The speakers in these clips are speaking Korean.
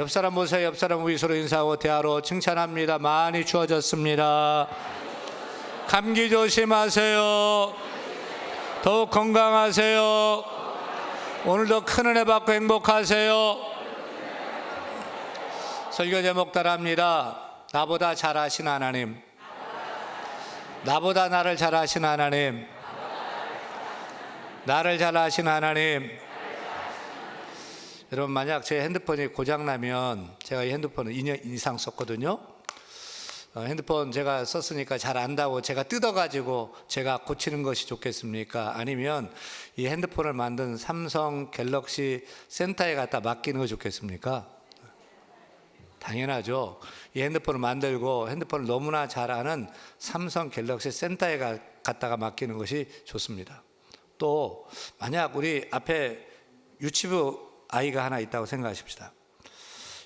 옆 사람 보세요. 옆 사람 위서로 인사하고 대화로 칭찬합니다. 많이 추워졌습니다. 감기 조심하세요. 더욱 건강하세요. 오늘도 큰 은혜 받고 행복하세요. 설교 제목 따라합니다. 나보다 잘 아신 하나님. 나보다 나를 잘 아신 하나님. 나를 잘 아신 하나님. 여러분, 만약 제 핸드폰이 고장나면, 제가 이 핸드폰을 2년 이상 썼거든요. 핸드폰 제가 썼으니까 잘 안다고 제가 뜯어가지고 제가 고치는 것이 좋겠습니까? 아니면 이 핸드폰을 만든 삼성 갤럭시 센터에 갖다 맡기는 것이 좋겠습니까? 당연하죠. 이 핸드폰을 만들고 핸드폰을 너무나 잘 아는 삼성 갤럭시 센터에 갖다가 맡기는 것이 좋습니다. 또 만약 우리 앞에 유치부 아이가 하나 있다고 생각하십시다.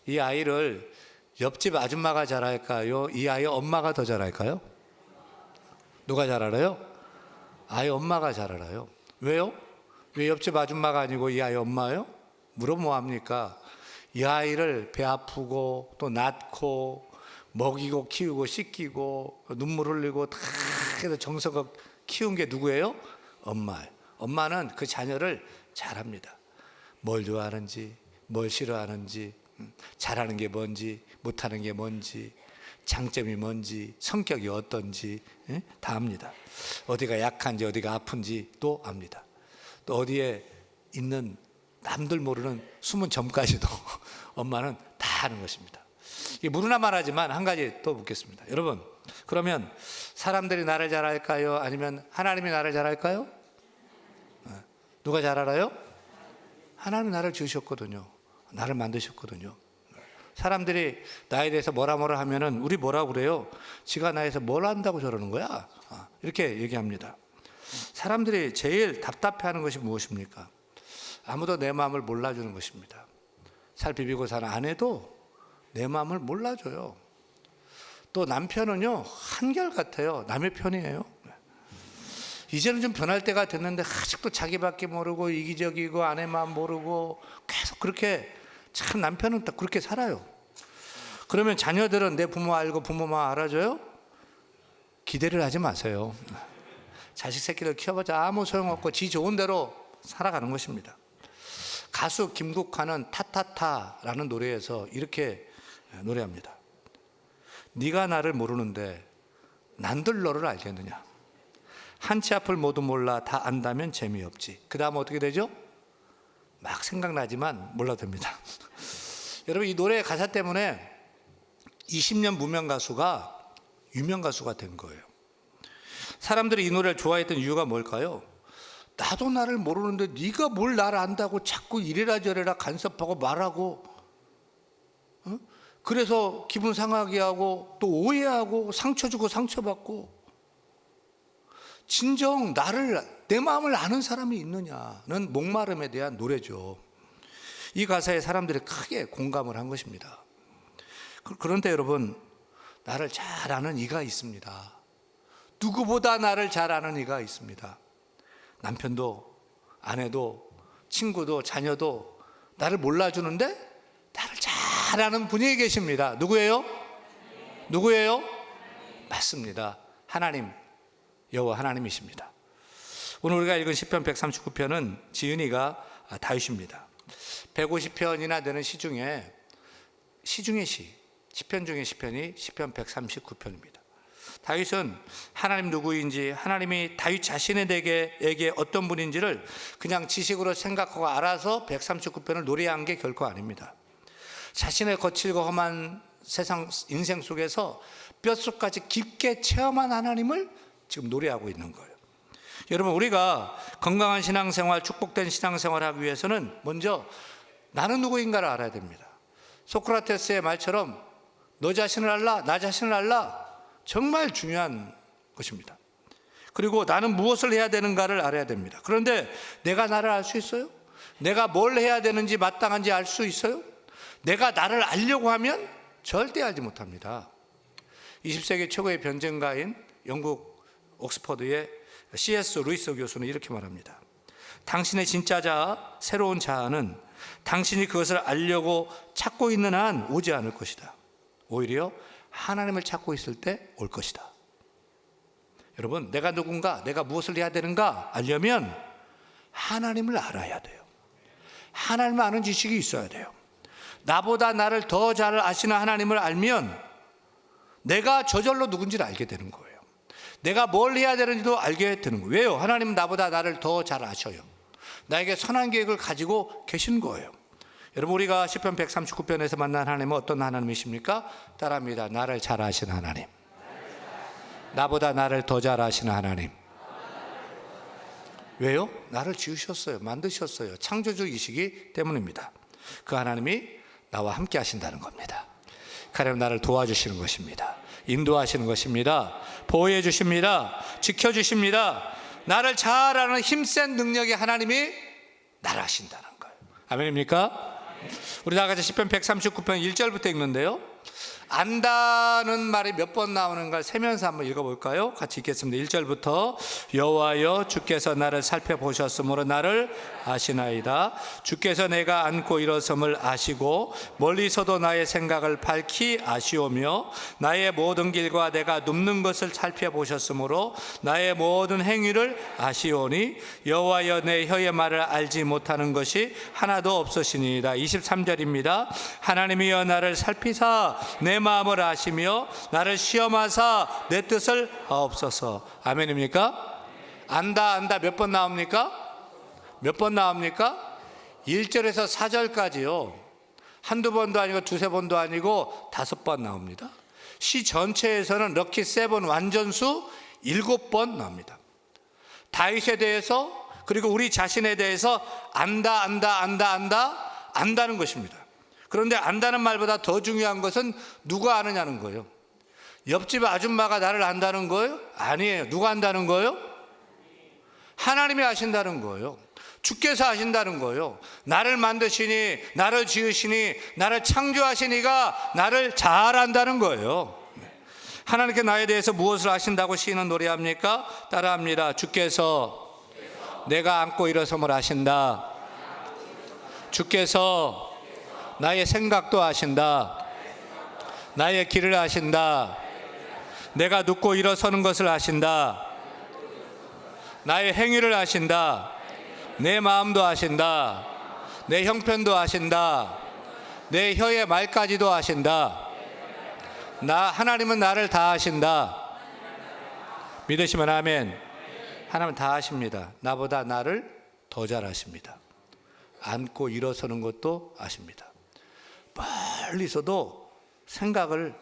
이 아이를 옆집 아줌마가 잘할까요? 이 아이 엄마가 더 잘할까요? 누가 잘 알아요? 아이 엄마가 잘 알아요. 왜요? 왜 옆집 아줌마가 아니고 이 아이 엄마예요? 물어보면 뭐합니까? 이 아이를 배 아프고 또 낳고 먹이고 키우고 씻기고 눈물 흘리고 다 해서 정성껏 키운 게 누구예요? 엄마예요. 엄마는 그 자녀를 잘합니다. 뭘 좋아하는지, 뭘 싫어하는지, 잘하는 게 뭔지, 못하는 게 뭔지, 장점이 뭔지, 성격이 어떤지 다 압니다. 어디가 약한지, 어디가 아픈지 또 압니다. 또 어디에 있는 남들 모르는 숨은 점까지도 엄마는 다 아는 것입니다. 이게 무르나 말하지만 한 가지 또 묻겠습니다. 여러분, 그러면 사람들이 나를 잘 알까요? 아니면 하나님이 나를 잘 알까요? 누가 잘 알아요? 하나님이 나를 지으셨거든요. 나를 만드셨거든요. 사람들이 나에 대해서 뭐라 하면은 우리 뭐라고 그래요? 지가 나에서 뭘 안다고 저러는 거야? 이렇게 얘기합니다. 사람들이 제일 답답해하는 것이 무엇입니까? 아무도 내 마음을 몰라주는 것입니다. 살 비비고 사는 아내도 내 마음을 몰라줘요. 또 남편은요, 한결같아요. 남의 편이에요. 이제는 좀 변할 때가 됐는데 아직도 자기밖에 모르고 이기적이고 아내 마음 모르고 계속 그렇게, 참 남편은 딱 그렇게 살아요. 그러면 자녀들은 내 부모 알고 부모 마음 알아줘요? 기대를 하지 마세요. 자식 새끼를 키워봤자 아무 소용없고 지 좋은 대로 살아가는 것입니다. 가수 김국환은 타타타라는 노래에서 이렇게 노래합니다. 네가 나를 모르는데 난들 너를 알겠느냐. 한치 앞을 모두 몰라 다 안다면 재미없지. 그 다음 어떻게 되죠? 막 생각나지만 몰라도 됩니다. 여러분, 이 노래의 가사 때문에 20년 무명 가수가 유명 가수가 된 거예요. 사람들이 이 노래를 좋아했던 이유가 뭘까요? 나도 나를 모르는데 네가 뭘 나를 안다고 자꾸 이래라 저래라 간섭하고 말하고, 그래서 기분 상하게 하고 또 오해하고 상처 주고 상처받고, 진정 내 마음을 아는 사람이 있느냐는 목마름에 대한 노래죠. 이 가사에 사람들이 크게 공감을 한 것입니다. 그런데 여러분, 나를 잘 아는 이가 있습니다. 누구보다 나를 잘 아는 이가 있습니다. 남편도 아내도 친구도 자녀도 나를 몰라주는데 나를 잘 아는 분이 계십니다. 누구예요? 누구예요? 맞습니다. 하나님, 여호와 하나님이십니다. 오늘 우리가 읽은 시편 139편은 지은이가 다윗입니다. 150편이나 되는 시 중에 시편 중에 시편이 시편 139편입니다. 다윗은 하나님 누구인지, 하나님이 다윗 자신에게 어떤 분인지를 그냥 지식으로 생각하고 알아서 139편을 노래한 게 결코 아닙니다. 자신의 거칠고 험한 세상 인생 속에서 뼛속까지 깊게 체험한 하나님을 지금 노래하고 있는 거예요. 여러분, 우리가 건강한 신앙생활, 축복된 신앙생활을 하기 위해서는 먼저 나는 누구인가를 알아야 됩니다. 소크라테스의 말처럼 너 자신을 알라, 나 자신을 알라, 정말 중요한 것입니다. 그리고 나는 무엇을 해야 되는가를 알아야 됩니다. 그런데 내가 나를 알 수 있어요? 내가 뭘 해야 되는지 마땅한지 알 수 있어요? 내가 나를 알려고 하면 절대 알지 못합니다. 20세기 최고의 변증가인 영국 옥스퍼드의 C.S. 루이스 교수는 이렇게 말합니다. 당신의 진짜 자아, 새로운 자아는 당신이 그것을 알려고 찾고 있는 한 오지 않을 것이다. 오히려 하나님을 찾고 있을 때 올 것이다. 여러분, 내가 누군가, 내가 무엇을 해야 되는가 알려면 하나님을 알아야 돼요. 하나님을 아는 지식이 있어야 돼요. 나보다 나를 더 잘 아시는 하나님을 알면 내가 저절로 누군지를 알게 되는 거예요. 내가 뭘 해야 되는지도 알게 되는 거예요. 왜요? 하나님은 나보다 나를 더 잘 아셔요. 나에게 선한 계획을 가지고 계신 거예요. 여러분, 우리가 시편 139편에서 만난 하나님은 어떤 하나님이십니까? 따라합니다. 나를 잘 아시는 하나님. 나보다 나를 더 잘 아시는 하나님. 왜요? 나를 지으셨어요. 만드셨어요. 창조주이시기 때문입니다. 그 하나님이 나와 함께 하신다는 겁니다. 그 하나님 나를 도와주시는 것입니다. 인도하시는 것입니다. 보호해 주십니다. 지켜주십니다. 나를 잘 아는 힘센 능력의 하나님이 나를 하신다는 거예요. 아멘입니까? 우리 다 같이 시편 139편 1절부터 읽는데요, 안다는 말이 몇 번 나오는가 세면서 한번 읽어볼까요? 같이 읽겠습니다. 1절부터 여호와여 주께서 나를 살펴보셨으므로 나를 아시나이다. 주께서 내가 앉고 일어섬을 아시고 멀리서도 나의 생각을 밝히 아시오며 나의 모든 길과 내가 눕는 것을 살펴보셨으므로 나의 모든 행위를 아시오니 여호와여 내 혀의 말을 알지 못하는 것이 하나도 없으시니이다. 23절입니다. 하나님이여 나를 살피사 내 마음을 아시며 나를 시험하사 내 뜻을 아옵소서. 아멘입니까? 안다 몇 번 나옵니까? 몇 번 나옵니까? 1절에서 4절까지요. 한두 번도 아니고 두세 번도 아니고 5번 나옵니다. 시 전체에서는 럭키 7 완전수 7번 나옵니다. 다윗에 대해서, 그리고 우리 자신에 대해서 안다는 것입니다. 그런데 안다는 말보다 더 중요한 것은 누가 아느냐는 거예요. 옆집 아줌마가 나를 안다는 거예요? 아니에요. 누가 안다는 거예요? 하나님이 아신다는 거예요. 주께서 아신다는 거예요. 나를 만드시니, 나를 지으시니, 나를 창조하시니가 나를 잘 안다는 거예요. 하나님께 나에 대해서 무엇을 아신다고 시인은 노래합니까? 따라합니다. 주께서 내가 앉고 일어섬을 아신다. 주께서 나의 생각도 아신다. 나의 길을 아신다. 내가 눕고 일어서는 것을 아신다. 나의 행위를 아신다. 내 마음도 아신다. 내 형편도 아신다. 내 혀의 말까지도 아신다. 하나님은 나를 다 아신다. 믿으시면 아멘. 하나님은 다 아십니다. 나보다 나를 더 잘 아십니다. 앉고 일어서는 것도 아십니다. 멀리서도 생각을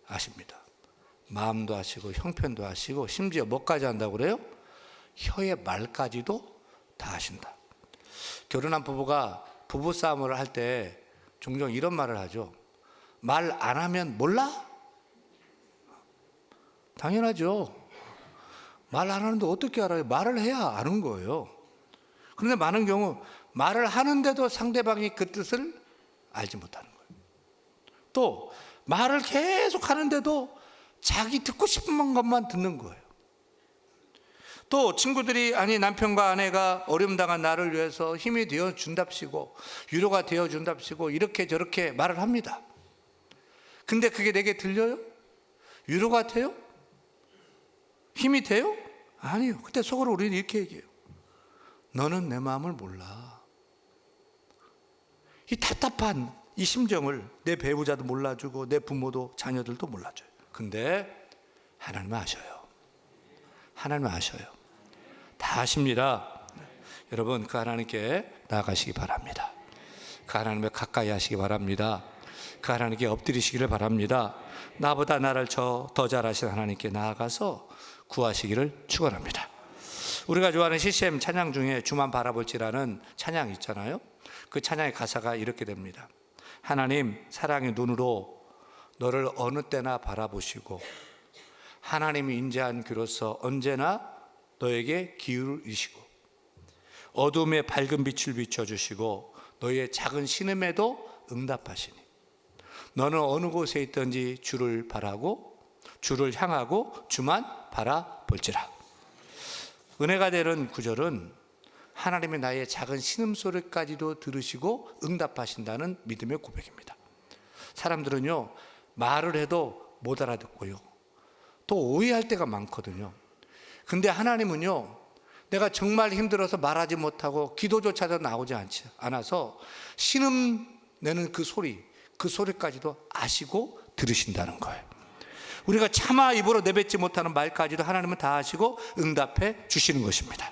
아십니다. 마음도 아시고 형편도 아시고 심지어 뭐까지 한다고 그래요? 혀의 말까지도 다 아신다. 결혼한 부부가 부부싸움을 할 때 종종 이런 말을 하죠. 말 안 하면 몰라? 당연하죠. 말 안 하는데 어떻게 알아요? 말을 해야 아는 거예요. 그런데 많은 경우 말을 하는데도 상대방이 그 뜻을 알지 못하는 거예요. 또 말을 계속 하는데도 자기 듣고 싶은 것만 듣는 거예요. 또 친구들이, 아니 남편과 아내가 어려움당한 나를 위해서 힘이 되어 준답시고 위로가 되어 준답시고 이렇게 저렇게 말을 합니다. 근데 그게 내게 들려요? 위로가 돼요? 힘이 돼요? 아니요. 그때 속으로 우리는 이렇게 얘기해요. 너는 내 마음을 몰라. 이 답답한 이 심정을 내 배우자도 몰라주고 내 부모도 자녀들도 몰라줘요. 근데 하나님은 아셔요. 하나님은 아셔요. 다 아십니다. 여러분, 그 하나님께 나아가시기 바랍니다. 그 하나님을 가까이 하시기 바랍니다. 그 하나님께 엎드리시기를 바랍니다. 나보다 나를 더 잘 아시는 하나님께 나아가서 구하시기를 축원합니다. 우리가 좋아하는 CCM 찬양 중에 주만 바라볼지라는 찬양 있잖아요. 그 찬양의 가사가 이렇게 됩니다. 하나님 사랑의 눈으로 너를 어느 때나 바라보시고 하나님이 인자한 귀로서 언제나 너에게 기울이시고 어둠에 밝은 빛을 비춰주시고 너의 작은 신음에도 응답하시니 너는 어느 곳에 있든지 주를 바라고 주를 향하고 주만 바라볼지라. 은혜가 되는 구절은 하나님이 나의 작은 신음소리까지도 들으시고 응답하신다는 믿음의 고백입니다. 사람들은요, 말을 해도 못 알아듣고요, 또 오해할 때가 많거든요. 근데 하나님은요, 내가 정말 힘들어서 말하지 못하고 기도조차도 나오지 않아서 신음 내는 그 소리까지도 아시고 들으신다는 거예요. 우리가 차마 입으로 내뱉지 못하는 말까지도 하나님은 다 아시고 응답해 주시는 것입니다.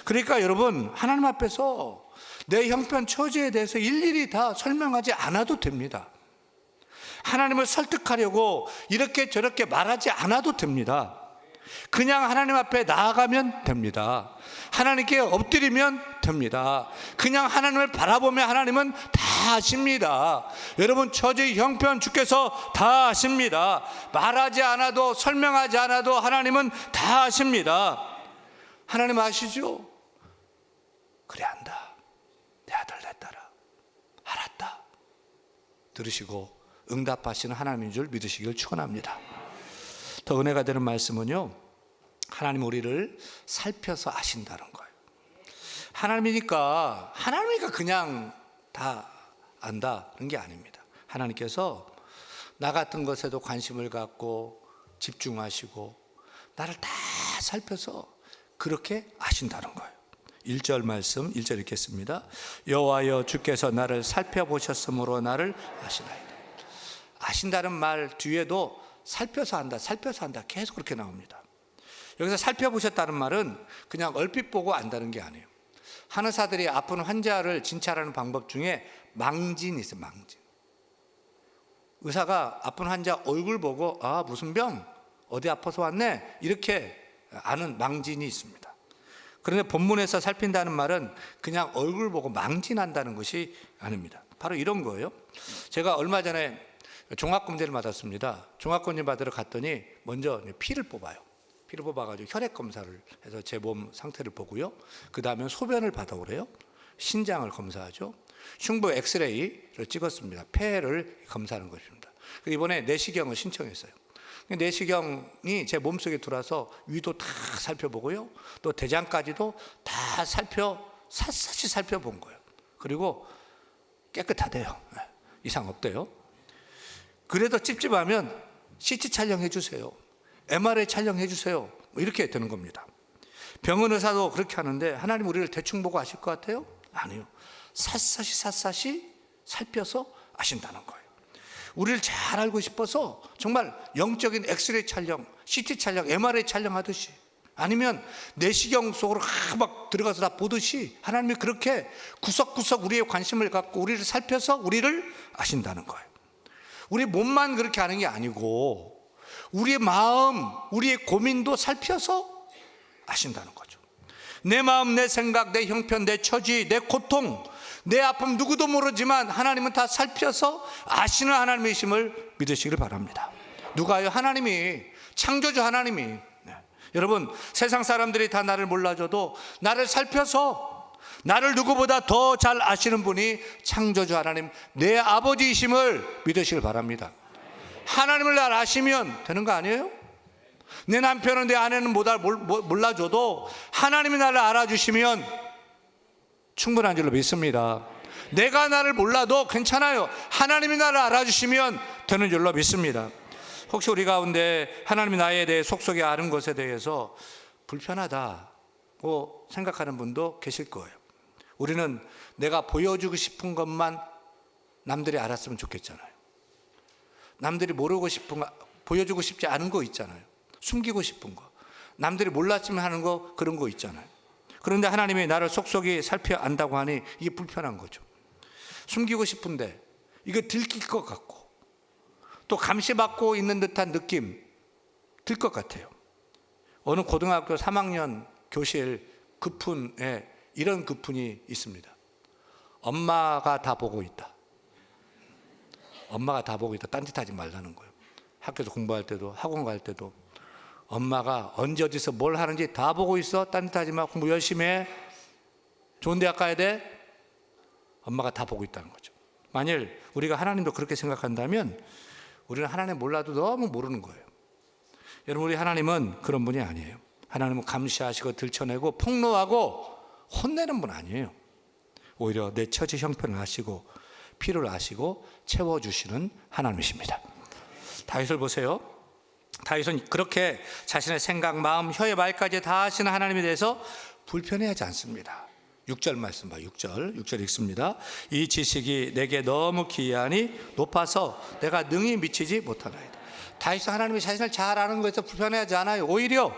그러니까 여러분, 하나님 앞에서 내 형편 처지에 대해서 일일이 다 설명하지 않아도 됩니다. 하나님을 설득하려고 이렇게 저렇게 말하지 않아도 됩니다. 그냥 하나님 앞에 나아가면 됩니다. 하나님께 엎드리면 됩니다. 그냥 하나님을 바라보며 하나님은 다 아십니다. 여러분, 처지 형편 주께서 다 아십니다. 말하지 않아도, 설명하지 않아도 하나님은 다 아십니다. 하나님 아시죠? 그래, 안다. 내 아들 내 딸아, 알았다. 들으시고 응답하시는 하나님인 줄 믿으시길 축원합니다. 더 은혜가 되는 말씀은요, 하나님 우리를 살펴서 아신다는 거예요. 하나님이니까 그냥 다 안다는 게 아닙니다. 하나님께서 나 같은 것에도 관심을 갖고 집중하시고 나를 다 살펴서 그렇게 아신다는 거예요. 1절 말씀, 1절 읽겠습니다. 여호와여, 주께서 나를 살펴보셨으므로 나를 아시나이다. 아신다는 말 뒤에도 살펴서 한다, 살펴서 한다, 계속 그렇게 나옵니다. 여기서 살펴보셨다는 말은 그냥 얼핏 보고 안다는 게 아니에요. 한의사들이 아픈 환자를 진찰하는 방법 중에 망진이 있어요. 망진. 의사가 아픈 환자 얼굴 보고 아, 무슨 병? 어디 아파서 왔네? 이렇게 아는 망진이 있습니다. 그런데 본문에서 살핀다는 말은 그냥 얼굴 보고 망진한다는 것이 아닙니다. 바로 이런 거예요. 제가 얼마 전에 종합검진을 받았습니다. 종합검진 받으러 갔더니 먼저 피를 뽑아요. 피를 뽑아가지고 혈액 검사를 해서 제 몸 상태를 보고요. 그 다음에 소변을 받아오래요. 신장을 검사하죠. 흉부 엑스레이를 찍었습니다. 폐를 검사하는 것입니다. 이번에 내시경을 신청했어요. 내시경이 제 몸속에 들어와서 위도 다 살펴보고요, 또 대장까지도 다 샅샅이 살펴본 거예요. 그리고 깨끗하대요. 이상 없대요. 그래도 찝찝하면 CT 촬영해 주세요, MRI 촬영해 주세요, 이렇게 되는 겁니다. 병원 의사도 그렇게 하는데 하나님 우리를 대충 보고 아실 것 같아요? 아니요. 샅샅이 살펴서 아신다는 거예요. 우리를 잘 알고 싶어서 정말 영적인 엑스레이 촬영, CT 촬영, MRI 촬영하듯이, 아니면 내시경 속으로 막 들어가서 다 보듯이 하나님이 그렇게 구석구석 우리의 관심을 갖고 우리를 살펴서 우리를 아신다는 거예요. 우리 몸만 그렇게 아는 게 아니고 우리의 마음, 우리의 고민도 살펴서 아신다는 거죠. 내 마음, 내 생각, 내 형편, 내 처지, 내 고통, 내 아픔 누구도 모르지만 하나님은 다 살펴서 아시는 하나님이심을 믿으시기를 바랍니다. 누가요? 하나님이, 창조주 하나님이. 네. 여러분, 세상 사람들이 다 나를 몰라줘도 나를 살펴서 나를 누구보다 더 잘 아시는 분이 창조주 하나님, 내 아버지이심을 믿으시길 바랍니다. 하나님을 날 아시면 되는 거 아니에요? 내 남편은, 내 아내는 몰라줘도 하나님이 나를 알아주시면 충분한 줄로 믿습니다. 내가 나를 몰라도 괜찮아요. 하나님이 나를 알아주시면 되는 줄로 믿습니다. 혹시 우리 가운데 하나님이 나에 대해 속속에 아는 것에 대해서 불편하다고 생각하는 분도 계실 거예요. 우리는 내가 보여주고 싶은 것만 남들이 알았으면 좋겠잖아요. 남들이 모르고 싶은 거, 보여주고 싶지 않은 거 있잖아요. 숨기고 싶은 거, 남들이 몰랐으면 하는 거, 그런 거 있잖아요. 그런데 하나님이 나를 속속이 살펴 안다고 하니 이게 불편한 거죠. 숨기고 싶은데 이거 들킬 것 같고, 또 감시받고 있는 듯한 느낌 들 것 같아요. 어느 고등학교 3학년 교실 급훈에 이런 급훈이 있습니다. 엄마가 다 보고 있다. 엄마가 다 보고 있다. 딴짓하지 말라는 거예요. 학교에서 공부할 때도, 학원 갈 때도 엄마가 언제 어디서 뭘 하는지 다 보고 있어. 딴짓하지 마. 공부 열심히 해. 좋은 대학 가야 돼. 엄마가 다 보고 있다는 거죠. 만일 우리가 하나님도 그렇게 생각한다면 우리는 하나님 몰라도 너무 모르는 거예요. 여러분, 우리 하나님은 그런 분이 아니에요. 하나님은 감시하시고 들춰내고 폭로하고 혼내는 분 아니에요. 오히려 내 처지 형편을 아시고 필요를 아시고 채워주시는 하나님이십니다. 다윗을 보세요. 다윗은 그렇게 자신의 생각, 마음, 혀의 말까지 다 하시는 하나님에 대해서 불편해하지 않습니다. 6절 말씀 봐. 6절 읽습니다. 이 지식이 내게 너무 기이하니 높아서 내가 능히 미치지 못하나이다. 다윗은 하나님이 자신을 잘 아는 것에서 불편해하지 않아요. 오히려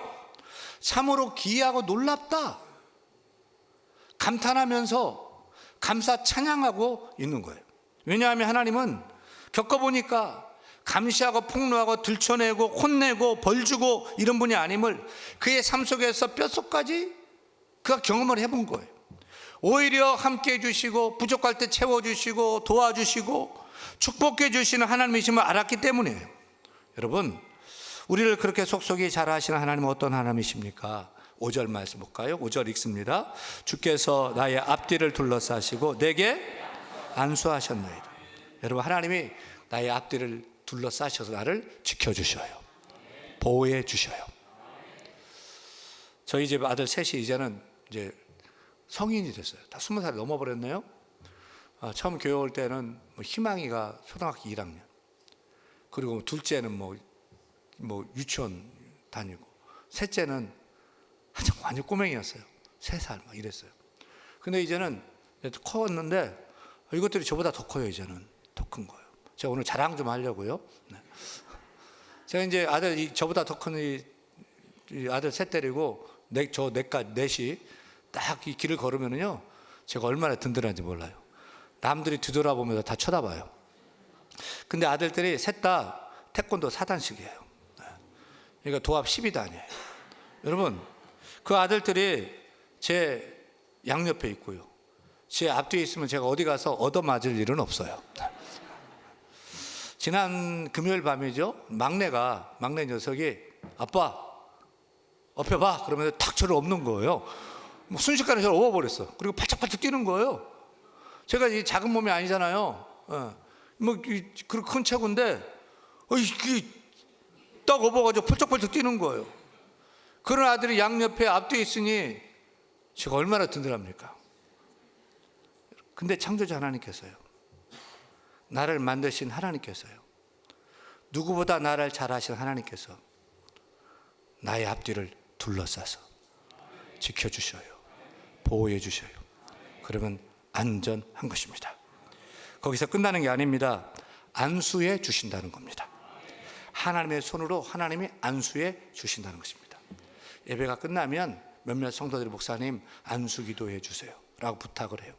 참으로 기이하고 놀랍다 감탄하면서 감사 찬양하고 있는 거예요. 왜냐하면 하나님은 겪어보니까 감시하고 폭로하고 들춰내고 혼내고 벌주고 이런 분이 아님을 그의 삶 속에서 뼛속까지 그가 경험을 해본 거예요. 오히려 함께 해주시고 부족할 때 채워주시고 도와주시고 축복해 주시는 하나님이심을 알았기 때문이에요. 여러분, 우리를 그렇게 속속이 잘 아시는 하나님은 어떤 하나님이십니까? 5절 말씀 볼까요? 5절 읽습니다. 주께서 나의 앞뒤를 둘러싸시고 내게 안수하셨나이다. 여러분, 하나님이 나의 앞뒤를 둘러싸셔서 나를 지켜주셔요. 보호해 주셔요. 저희 집 아들 셋이 이제는 이제 성인이 됐어요. 다 20살이 넘어버렸네요. 처음 교회 올 때는 희망이가 초등학교 1학년, 그리고 둘째는 뭐 유치원 다니고, 셋째는 완전 꼬맹이였어요. 3살 막 이랬어요. 근데 이제는 커왔는데 이것들이 저보다 더 커요. 이제는 더 큰 거예요. 제가 오늘 자랑 좀 하려고요. 네. 제가 이제 아들 저보다 더 큰 이 아들 셋 데리고 넷이 딱 이 길을 걸으면은요, 제가 얼마나 든든한지 몰라요. 남들이 뒤돌아보면서 다 쳐다봐요. 근데 아들들이 셋 다 태권도 4단씩이에요. 그러니까 도합 12단이에요. 여러분, 그 아들들이 제 양옆에 있고요, 제 앞뒤에 있으면 제가 어디 가서 얻어맞을 일은 없어요. 지난 금요일 밤이죠. 막내 녀석이 아빠 엎혀봐 그러면 탁 저를 엎는 거예요. 순식간에 저를 엎어버렸어. 그리고 팔짝팔짝 뛰는 거예요. 제가 이 작은 몸이 아니잖아요. 그런 큰 체구인데 딱 엎어가지고 펄쩍펄쩍 뛰는 거예요. 그런 아들이 양옆에 앞뒤에 있으니 제가 얼마나 든든합니까? 근데 창조자 하나님께서요, 나를 만드신 하나님께서요, 누구보다 나를 잘 아시는 하나님께서 나의 앞뒤를 둘러싸서 지켜주셔요. 보호해 주셔요. 그러면 안전한 것입니다. 거기서 끝나는 게 아닙니다. 안수해 주신다는 겁니다. 하나님의 손으로 하나님이 안수해 주신다는 것입니다. 예배가 끝나면 몇몇 성도들이 목사님 안수 기도해 주세요 라고 부탁을 해요.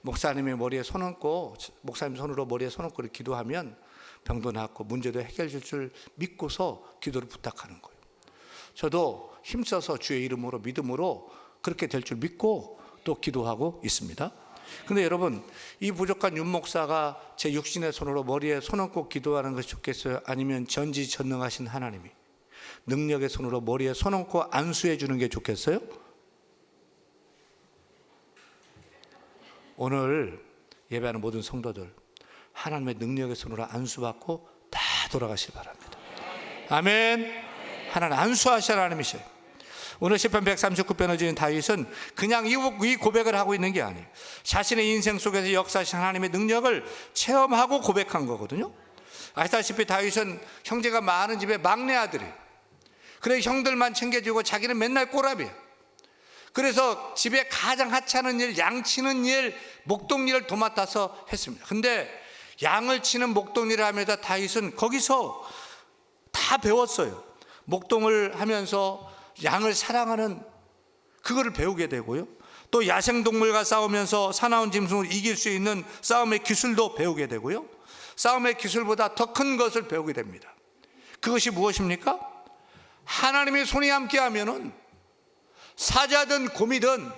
목사님의 머리에 손 얹고, 목사님 손으로 머리에 손 얹고 기도하면 병도 낫고 문제도 해결될 줄 믿고서 기도를 부탁하는 거예요. 저도 힘써서 주의 이름으로 믿음으로 그렇게 될 줄 믿고 또 기도하고 있습니다. 근데 여러분, 이 부족한 윤 목사가 제 육신의 손으로 머리에 손 얹고 기도하는 것이 좋겠어요? 아니면 전지전능하신 하나님이 능력의 손으로 머리에 손 얹고 안수해 주는 게 좋겠어요? 오늘 예배하는 모든 성도들, 하나님의 능력의 손으로 안수받고 다 돌아가시기 바랍니다. 아멘. 하나님 안수하시는 하나님이셔요. 오늘 시편 139편을 지은 다윗은 그냥 이 고백을 하고 있는 게 아니에요. 자신의 인생 속에서 역사하신 하나님의 능력을 체험하고 고백한 거거든요. 아시다시피 다윗은 형제가 많은 집의 막내 아들이에요. 그래 형들만 챙겨주고 자기는 맨날 꼬라비예요. 그래서 집에 가장 하찮은 일, 양 치는 일, 목동 일을 도맡아서 했습니다. 근데 양을 치는 목동 일을 하면서 다윗은 거기서 다 배웠어요. 목동을 하면서 양을 사랑하는 그거를 배우게 되고요, 또 야생동물과 싸우면서 사나운 짐승을 이길 수 있는 싸움의 기술도 배우게 되고요, 싸움의 기술보다 더 큰 것을 배우게 됩니다. 그것이 무엇입니까? 하나님의 손이 함께하면은 사자든 곰이든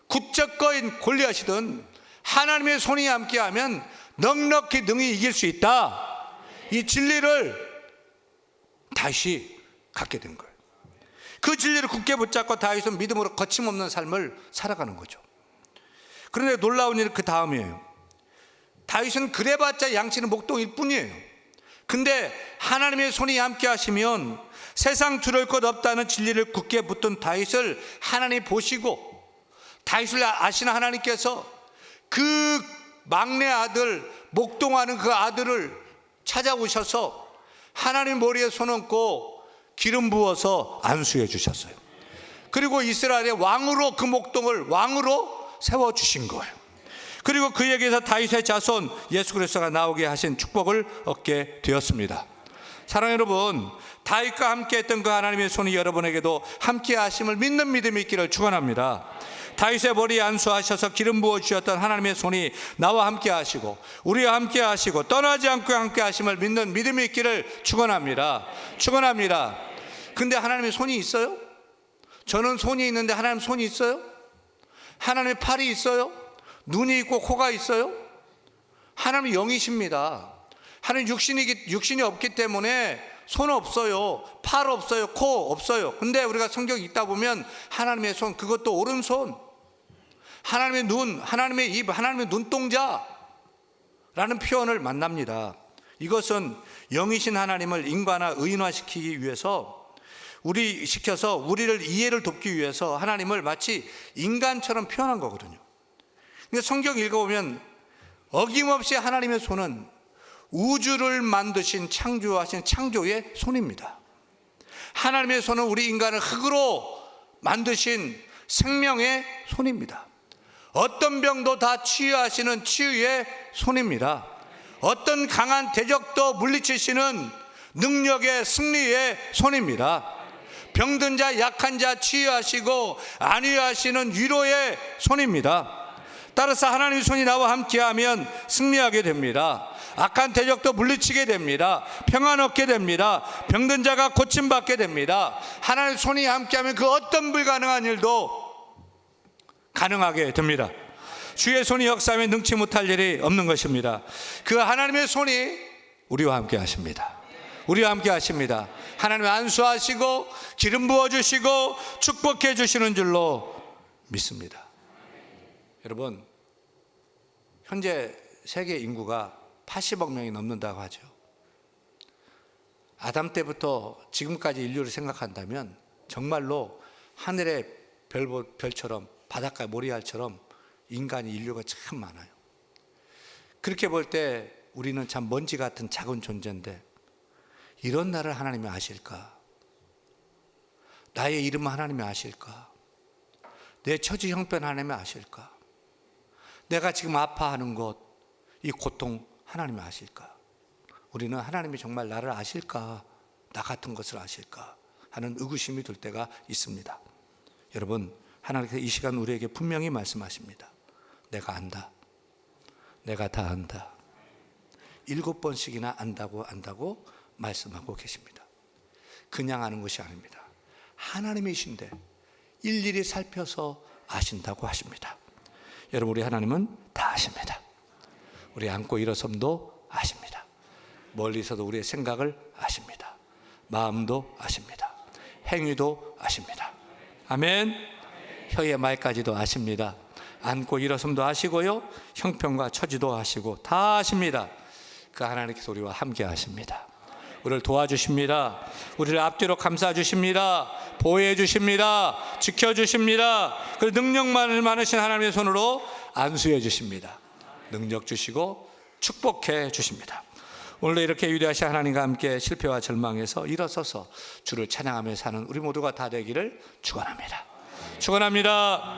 굽적거인 골리앗이든 하나님의 손이 함께하면 넉넉히 능히 이길 수 있다. 이 진리를 다윗이 갖게 된 거예요. 그 진리를 굳게 붙잡고 다윗은 믿음으로 거침없는 삶을 살아가는 거죠. 그런데 놀라운 일은 그 다음이에요. 다윗은 그래봤자 양치는 목동일 뿐이에요. 근데 하나님의 손이 함께 하시면 세상 두려울 것 없다는 진리를 굳게 붙든 다윗을 하나님이 보시고 다윗을 아시는 하나님께서 그 막내 아들, 목동하는 그 아들을 찾아오셔서 하나님 머리에 손 얹고 기름 부어서 안수해 주셨어요. 그리고 이스라엘의 왕으로, 그 목동을 왕으로 세워주신 거예요. 그리고 그에게서 다윗의 자손 예수 그리스도가 나오게 하신 축복을 얻게 되었습니다. 사랑하는 여러분, 다윗과 함께 했던 그 하나님의 손이 여러분에게도 함께 하심을 믿는 믿음이 있기를 축원합니다. 다윗의 머리에 안수하셔서 기름 부어주셨던 하나님의 손이 나와 함께 하시고 우리와 함께 하시고 떠나지 않고 함께 하심을 믿는 믿음이 있기를 축원합니다. 축원합니다. 근데 하나님의 손이 있어요? 저는 손이 있는데 하나님 손이 있어요? 하나님의 팔이 있어요? 눈이 있고 코가 있어요? 하나님은 영이십니다. 하나님 육신이 없기 때문에 손 없어요, 팔 없어요, 코 없어요. 근데 우리가 성경 읽다 보면 하나님의 손, 그것도 오른손, 하나님의 눈, 하나님의 입, 하나님의 눈동자라는 표현을 만납니다. 이것은 영이신 하나님을 인간화, 의인화시키기 위해서 시켜서 우리를 이해를 돕기 위해서 하나님을 마치 인간처럼 표현한 거거든요. 근데 성경 읽어보면 어김없이 하나님의 손은 우주를 만드신, 창조하신 창조의 손입니다. 하나님의 손은 우리 인간을 흙으로 만드신 생명의 손입니다. 어떤 병도 다 치유하시는 치유의 손입니다. 어떤 강한 대적도 물리치시는 능력의 승리의 손입니다. 병든 자, 약한 자 치유하시고 안위하시는 위로의 손입니다. 따라서 하나님의 손이 나와 함께하면 승리하게 됩니다. 악한 대적도 물리치게 됩니다. 평안 얻게 됩니다. 병든 자가 고침받게 됩니다. 하나님의 손이 함께하면 그 어떤 불가능한 일도 가능하게 됩니다. 주의 손이 역사하면 능치 못할 일이 없는 것입니다. 그 하나님의 손이 우리와 함께 하십니다. 우리와 함께 하십니다. 하나님 안수하시고 기름 부어주시고 축복해 주시는 줄로 믿습니다. 여러분, 현재 세계 인구가 80억 명이 넘는다고 하죠. 아담 때부터 지금까지 인류를 생각한다면 정말로 하늘의 별처럼 바닷가 모래알처럼 인류가 참 많아요. 그렇게 볼 때 우리는 참 먼지 같은 작은 존재인데 이런 나를 하나님이 아실까? 나의 이름을 하나님이 아실까? 내 처지 형편 하나님이 아실까? 내가 지금 아파하는 것, 이 고통 하나님이 아실까? 우리는 하나님이 정말 나를 아실까? 나 같은 것을 아실까? 하는 의구심이 들 때가 있습니다. 여러분, 하나님께서 이 시간 우리에게 분명히 말씀하십니다. 내가 내가 다 안다. 7번씩이나 안다고 말씀하고 계십니다. 그냥 아는 것이 아닙니다. 하나님이신데 일일이 살펴서 아신다고 하십니다. 여러분, 우리 하나님은 다 아십니다. 우리 앉고 일어섬도 아십니다. 멀리서도 우리의 생각을 아십니다. 마음도 아십니다. 행위도 아십니다. 아멘. 혀의 말까지도 아십니다. 앉고 일어섬도 아시고요, 형편과 처지도 아시고 다 아십니다. 그 하나님께서 우리와 함께 하십니다. 우리를 도와주십니다. 우리를 앞뒤로 감싸주십니다. 보호해 주십니다. 지켜주십니다. 그 능력 많으신 하나님의 손으로 안수해 주십니다. 능력 주시고 축복해 주십니다. 오늘도 이렇게 위대하신 하나님과 함께 실패와 절망에서 일어서서 주를 찬양하며 사는 우리 모두가 다 되기를 축원합니다. 축원합니다.